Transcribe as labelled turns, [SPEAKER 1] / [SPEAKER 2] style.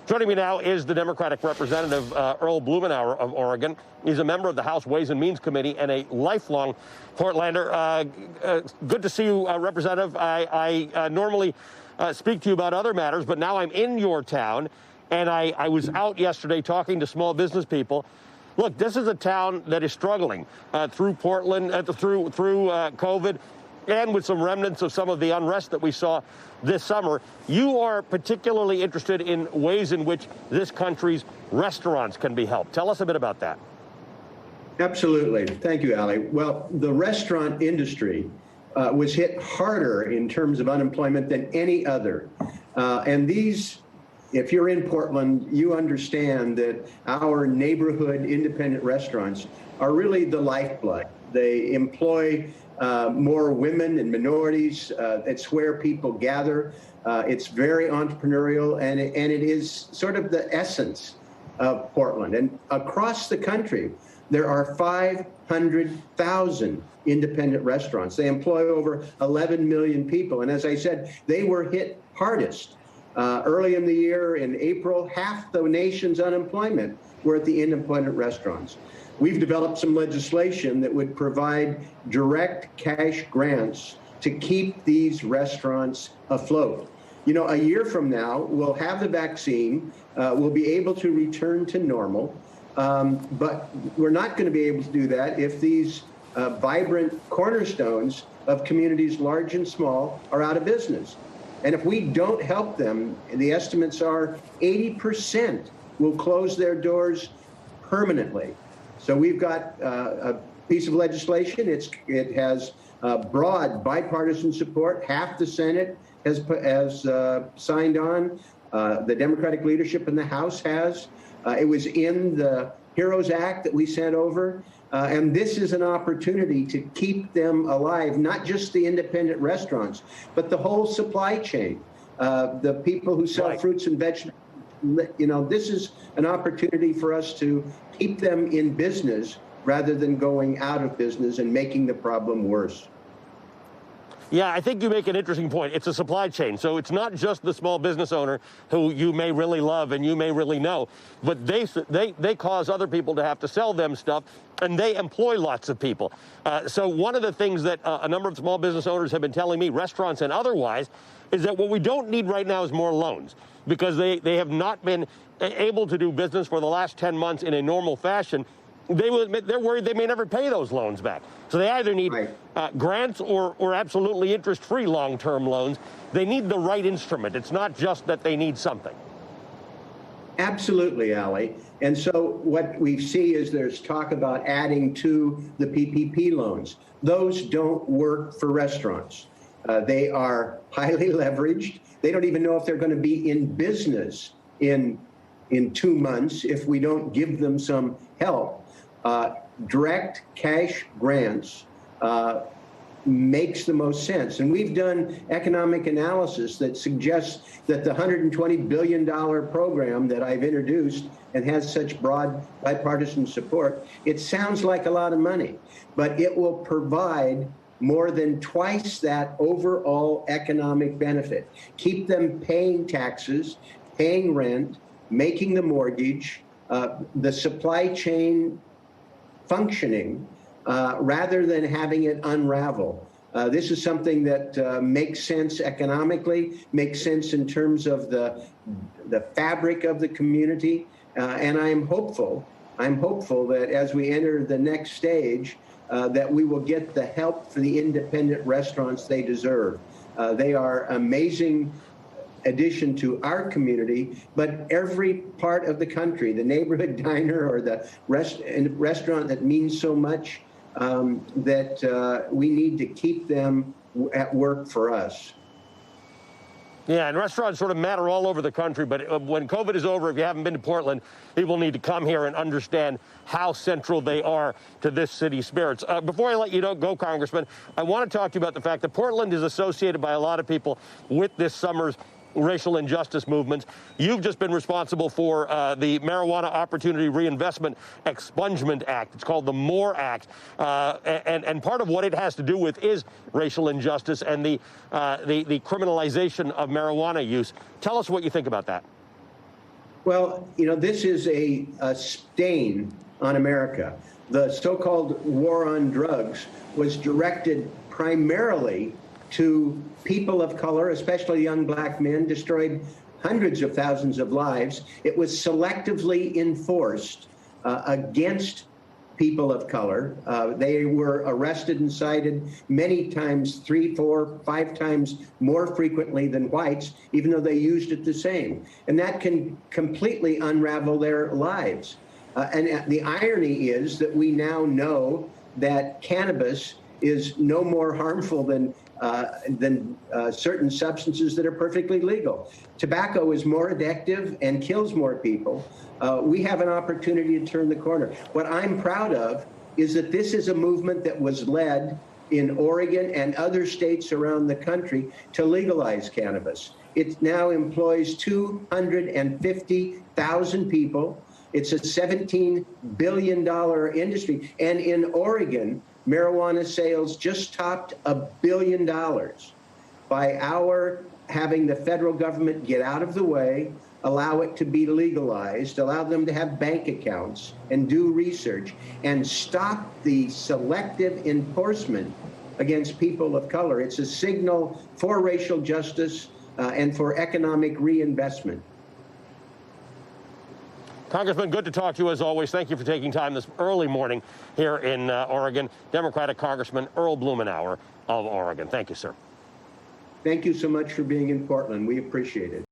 [SPEAKER 1] Joining me now is the Democratic Representative Earl Blumenauer of Oregon. He's a member of the House Ways and Means Committee and a lifelong Portlander. Good to see you, Representative. I normally speak to you about other matters, but now I'm in your town, and I was out yesterday talking to small business people. Look, this is a town that is struggling through Portland, through COVID, and with some remnants of some of the unrest that we saw this summer. You are particularly interested in ways in which this country's restaurants can be helped. Tell us a bit about that.
[SPEAKER 2] Absolutely. Thank you, Ali. Well, the restaurant industry was hit harder in terms of unemployment than any other. And these, if you're in Portland, you understand that our neighborhood independent restaurants are really the lifeblood. They employ more women and minorities. It's where people gather. It's very entrepreneurial, and it is sort of the essence of Portland. And across the country, there are 500,000 independent restaurants. They employ over 11 million people. And as I said, they were hit hardest. Early in the year, in April, half the nation's unemployment were at the independent restaurants. We've developed some legislation that would provide direct cash grants to keep these restaurants afloat. You know, a year from now, we'll have the vaccine, we'll be able to return to normal, but we're not going to be able to do that if these vibrant cornerstones of communities large and small are out of business. And if we don't help them, the estimates are 80% will close their doors permanently. So we've got a piece of legislation. It has broad bipartisan support. Half the Senate has signed on. The Democratic leadership in the House has. It was in the HEROES Act that we sent over. And this is an opportunity to keep them alive, not just the independent restaurants, but the whole supply chain. The people who sell fruits and vegetables. You know, this is an opportunity for us to keep them in business rather than going out of business and making the problem worse.
[SPEAKER 1] Yeah, I think you make an interesting point. It's a supply chain. So it's not just the small business owner who you may really love and you may really know, but they cause other people to have to sell them stuff, and they employ lots of people. So one of the things that a number of small business owners have been telling me, restaurants and otherwise, is that what we don't need right now is more loans, because they have not been able to do business for the last 10 months in a normal fashion. They're worried they may never pay those loans back. So they either need grants or absolutely interest-free long-term loans. They need the right instrument. It's not just that they need something.
[SPEAKER 2] Absolutely, Ali. And so what we see is there's talk about adding to the PPP loans. Those don't work for restaurants. They are highly leveraged. They don't even know if they're going to be in business in 2 months if we don't give them some help. Direct cash grants makes the most sense. And we've done economic analysis that suggests that the $120 billion program that I've introduced and has such broad bipartisan support, it sounds like a lot of money, but it will provide more than twice that overall economic benefit. Keep them paying taxes, paying rent, making the mortgage, the supply chain functioning, rather than having it unravel. This is something that makes sense economically, makes sense in terms of the fabric of the community, and I'm hopeful that as we enter the next stage, that we will get the help for the independent restaurants they deserve. They are amazing addition to our community, but every part of the country, the neighborhood diner or the restaurant that means so much, that we need to keep them at work for us.
[SPEAKER 1] Yeah, and restaurants sort of matter all over the country, but when COVID is over, if you haven't been to Portland, people need to come here and understand how central they are to this city's spirits. Before I let you go, Congressman, I want to talk to you about the fact that Portland is associated by a lot of people with this summer's racial injustice movements. You've just been responsible for the Marijuana Opportunity Reinvestment Expungement Act. It's called the MORE Act. And part of what it has to do with is racial injustice and the criminalization of marijuana use. Tell us what you think about that.
[SPEAKER 2] Well, this is a stain on America. The so-called war on drugs was directed primarily to people of color, especially young black men, destroyed hundreds of thousands of lives. It was selectively enforced against people of color. They were arrested and cited many times, 3, 4, 5 times more frequently than whites, even though they used it the same. And that can completely unravel their lives. And the irony is that we now know that cannabis is no more harmful than certain substances that are perfectly legal. Tobacco is more addictive and kills more people. We have an opportunity to turn the corner. What I'm proud of is that this is a movement that was led in Oregon and other states around the country to legalize cannabis. It now employs 250,000 people. It's a $17 billion industry. And in Oregon, marijuana sales just topped $1 billion by our having the federal government get out of the way, allow it to be legalized, allow them to have bank accounts and do research, and stop the selective enforcement against people of color. It's a signal for racial justice and for economic reinvestment.
[SPEAKER 1] Congressman, good to talk to you as always. Thank you for taking time this early morning here in Oregon. Democratic Congressman Earl Blumenauer of Oregon. Thank you, sir.
[SPEAKER 2] Thank you so much for being in Portland. We appreciate it.